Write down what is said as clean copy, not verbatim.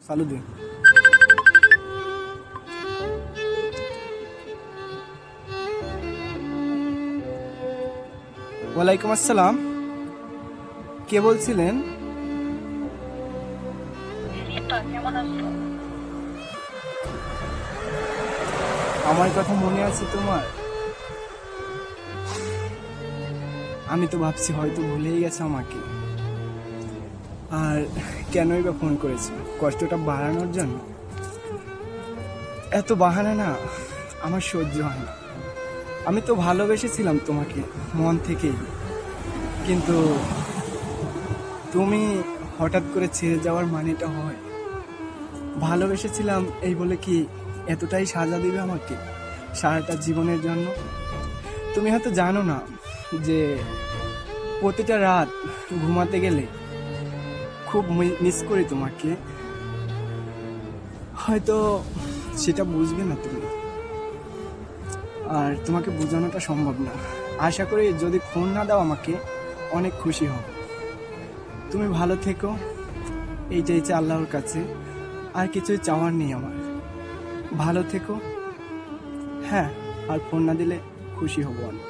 চালু দে। ওয়ালাইকুম আসসালাম, কে বলছিলেন? কেমন আছো? আমার কথা মনে আছে তোমার? আমি তো ভাবছি হয়তো ভুলেই গেছে আমাকে। আর কেনই বা ফোন করেছো? কষ্টটা বাড়ানোর জন্য? এত বাহানা না আমার সহ্য হয় না। আমি তো ভালোবেসেছিলাম তোমাকে মন থেকেই, কিন্তু তুমি হঠাৎ করে ছেড়ে যাওয়ার মানেটা হয়? ভালোবেসেছিলাম এই বলে কি এতটাই সাজা দিবে আমাকে সারাটা জীবনের জন্য? তুমি হয়তো জানো না যে প্রতিটা রাত ঘুমাতে গেলে খুব মিস করি তোমাকে। হয়তো সেটা বুঝবে না তুমি, আর তোমাকে বোঝানোটা সম্ভব না। আশা করি যদি ফোন না দাও আমাকে, অনেক খুশি হব। তুমি ভালো থেকো, এইটাই চাই আল্লাহর কাছে, আর কিছুই চাওয়ার নেই আমার। ভালো থেকো। হ্যাঁ, আর ফোন না দিলে খুশি হব অনেক।